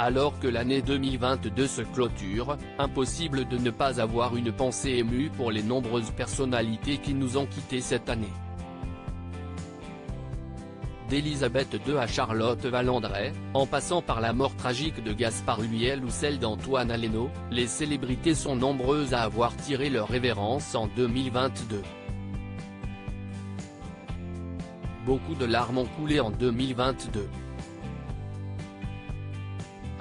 Alors que l'année 2022 se clôture, impossible de ne pas avoir une pensée émue pour les nombreuses personnalités qui nous ont quittés cette année. D'Elisabeth II à Charlotte Valandrey, en passant par la mort tragique de Gaspard Ulliel ou celle d'Antoine Aleno, les célébrités sont nombreuses à avoir tiré leur révérence en 2022. Beaucoup de larmes ont coulé en 2022.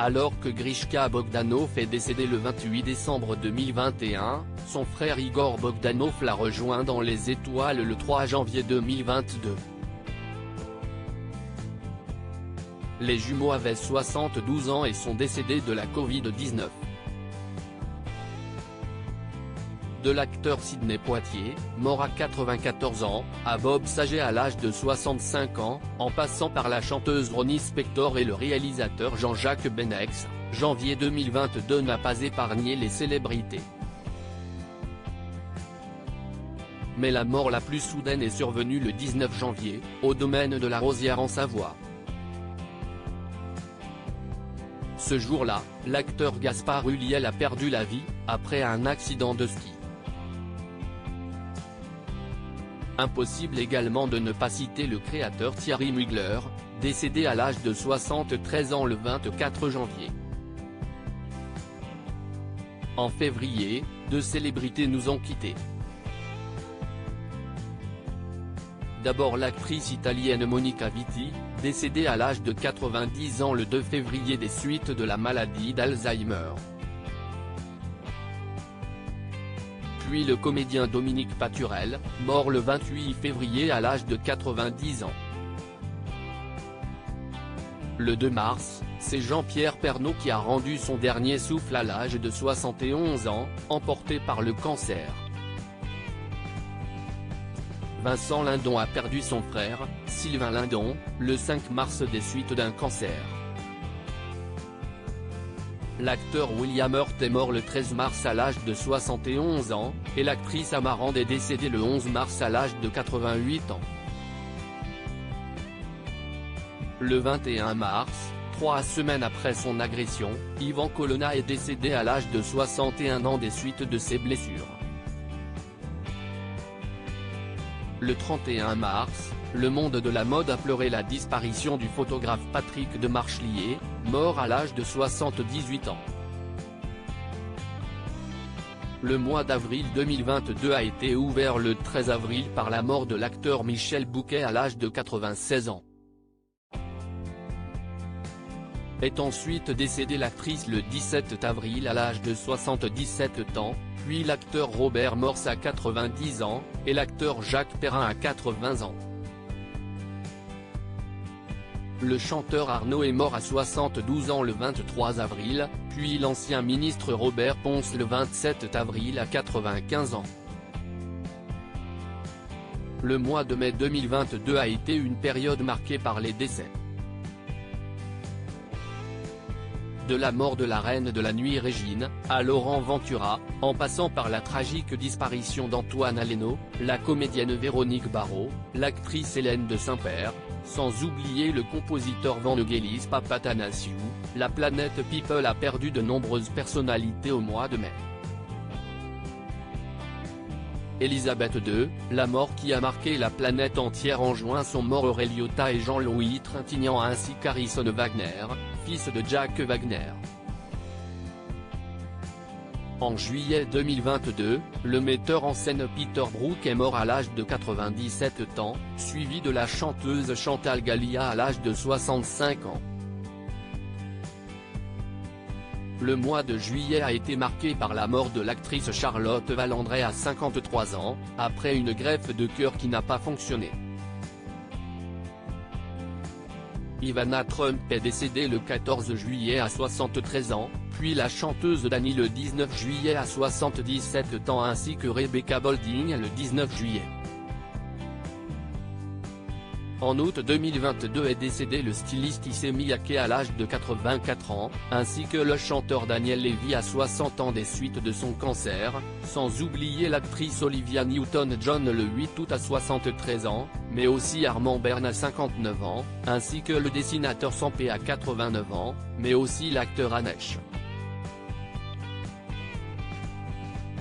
Alors que Grishka Bogdanov est décédé le 28 décembre 2021, son frère Igor Bogdanov l'a rejoint dans les étoiles le 3 janvier 2022. Les jumeaux avaient 72 ans et sont décédés de la Covid-19. De l'acteur Sidney Poitier, mort à 94 ans, à Bob Saget à l'âge de 65 ans, en passant par la chanteuse Ronnie Spector et le réalisateur Jean-Jacques Benex, janvier 2022 n'a pas épargné les célébrités. Mais la mort la plus soudaine est survenue le 19 janvier, au domaine de la Rosière en Savoie. Ce jour-là, l'acteur Gaspard Ulliel a perdu la vie, après un accident de ski. Impossible également de ne pas citer le créateur Thierry Mugler, décédé à l'âge de 73 ans le 24 janvier. En février, 2 célébrités nous ont quittés. D'abord l'actrice italienne Monica Vitti, décédée à l'âge de 90 ans le 2 février des suites de la maladie d'Alzheimer. Puis le comédien Dominique Paturel, mort le 28 février à l'âge de 90 ans. Le 2 mars, c'est Jean-Pierre Pernaut qui a rendu son dernier souffle à l'âge de 71 ans, emporté par le cancer. Vincent Lindon a perdu son frère, Sylvain Lindon, le 5 mars des suites d'un cancer. L'acteur William Hurt est mort le 13 mars à l'âge de 71 ans, et l'actrice Amarande est décédée le 11 mars à l'âge de 88 ans. Le 21 mars, 3 semaines après son agression, Ivan Colonna est décédé à l'âge de 61 ans des suites de ses blessures. Le 31 mars, le monde de la mode a pleuré la disparition du photographe Patrick de Marchelier, mort à l'âge de 78 ans. Le mois d'avril 2022 a été ouvert le 13 avril par la mort de l'acteur Michel Bouquet à l'âge de 96 ans. Est ensuite décédée l'actrice le 17 avril à l'âge de 77 ans, puis l'acteur Robert Morse à 90 ans, et l'acteur Jacques Perrin à 80 ans. Le chanteur Arnaud est mort à 72 ans le 23 avril, puis l'ancien ministre Robert Ponce le 27 avril à 95 ans. Le mois de mai 2022 a été une période marquée par les décès. De la mort de la reine de la nuit Régine, à Laurent Ventura, en passant par la tragique disparition d'Antoine Aleno, la comédienne Véronique Barrault, l'actrice Hélène de Saint-Père, sans oublier le compositeur Vangelis Papathanassiou, la planète People a perdu de nombreuses personnalités au mois de mai. Elisabeth II, la mort qui a marqué la planète entière en juin sont morts Aurélio Tat et Jean-Louis Trintignant ainsi qu'Harrison Wagner, fils de Jack Wagner. En juillet 2022, le metteur en scène Peter Brook est mort à l'âge de 97 ans, suivi de la chanteuse Chantal Gallia à l'âge de 65 ans. Le mois de juillet a été marqué par la mort de l'actrice Charlotte Valandrey à 53 ans, après une greffe de cœur qui n'a pas fonctionné. Ivana Trump est décédée le 14 juillet à 73 ans, puis la chanteuse Dani le 19 juillet à 77 ans ainsi que Rebecca Bolding le 19 juillet. En août 2022 est décédé le styliste Issey Miyake à l'âge de 84 ans, ainsi que le chanteur Daniel Levy à 60 ans des suites de son cancer, sans oublier l'actrice Olivia Newton-John le 8 août à 73 ans, mais aussi Armand Bern à 59 ans, ainsi que le dessinateur Sampé à 89 ans, mais aussi l'acteur Anesh.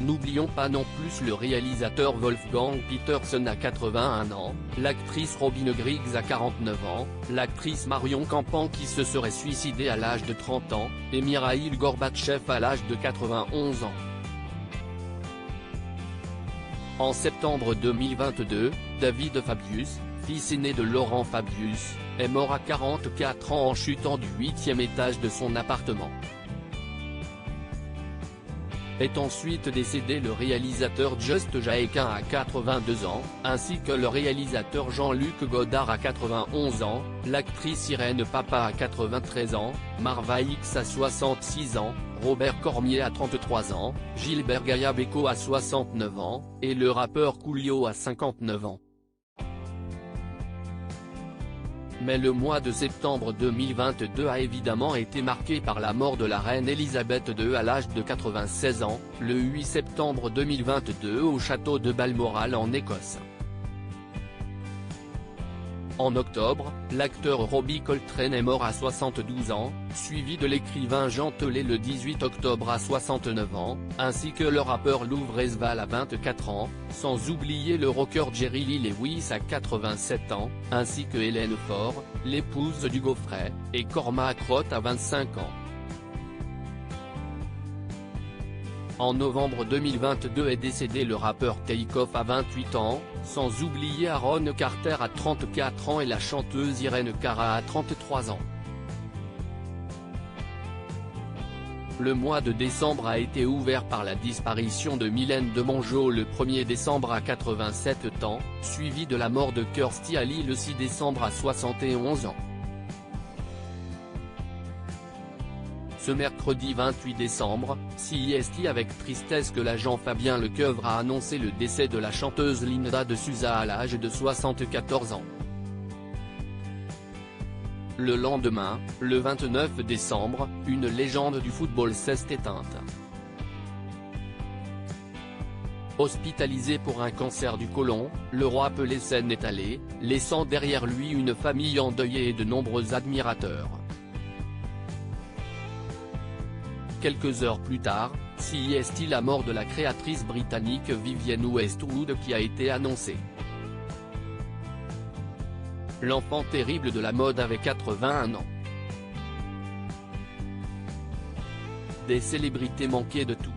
N'oublions pas non plus le réalisateur Wolfgang Petersen à 81 ans, l'actrice Robin Griggs à 49 ans, l'actrice Marion Campan qui se serait suicidée à l'âge de 30 ans, et Mikhaïl Gorbatchev à l'âge de 91 ans. En septembre 2022, David Fabius, fils aîné de Laurent Fabius, est mort à 44 ans en chutant du 8e étage de son appartement. Est ensuite décédé le réalisateur Just Jaequin à 82 ans, ainsi que le réalisateur Jean-Luc Godard à 91 ans, l'actrice Irène Papa à 93 ans, Marva X à 66 ans, Robert Cormier à 33 ans, Gilbert Gaia-Beko à 69 ans, et le rappeur Coolio à 59 ans. Mais le mois de septembre 2022 a évidemment été marqué par la mort de la reine Elisabeth II à l'âge de 96 ans, le 8 septembre 2022 au château de Balmoral en Écosse. En octobre, l'acteur Robbie Coltrane est mort à 72 ans, suivi de l'écrivain Jean Telet le 18 octobre à 69 ans, ainsi que le rappeur Lou Vresval à 24 ans, sans oublier le rocker Jerry Lee Lewis à 87 ans, ainsi que Hélène Faure, l'épouse du Gaufret, et Cormac Roth à 25 ans. En novembre 2022 est décédé le rappeur Takeoff à 28 ans, sans oublier Aaron Carter à 34 ans et la chanteuse Irene Cara à 33 ans. Le mois de décembre a été ouvert par la disparition de Mylène de Mongeau le 1er décembre à 87 ans, suivi de la mort de Kirstie Alley le 6 décembre à 71 ans. Ce mercredi 28 décembre, CIST avec tristesse que l'agent Fabien Lecoeuvre a annoncé le décès de la chanteuse Linda de Souza à l'âge de 74 ans. Le lendemain, le 29 décembre, une légende du football s'est éteinte. Hospitalisé pour un cancer du côlon, le roi Pelé s'en est allé, laissant derrière lui une famille endeuillée et de nombreux admirateurs. Quelques heures plus tard, CIST la mort de la créatrice britannique Vivienne Westwood qui a été annoncée. L'enfant terrible de la mode avait 81 ans. Des célébrités manquaient de tout.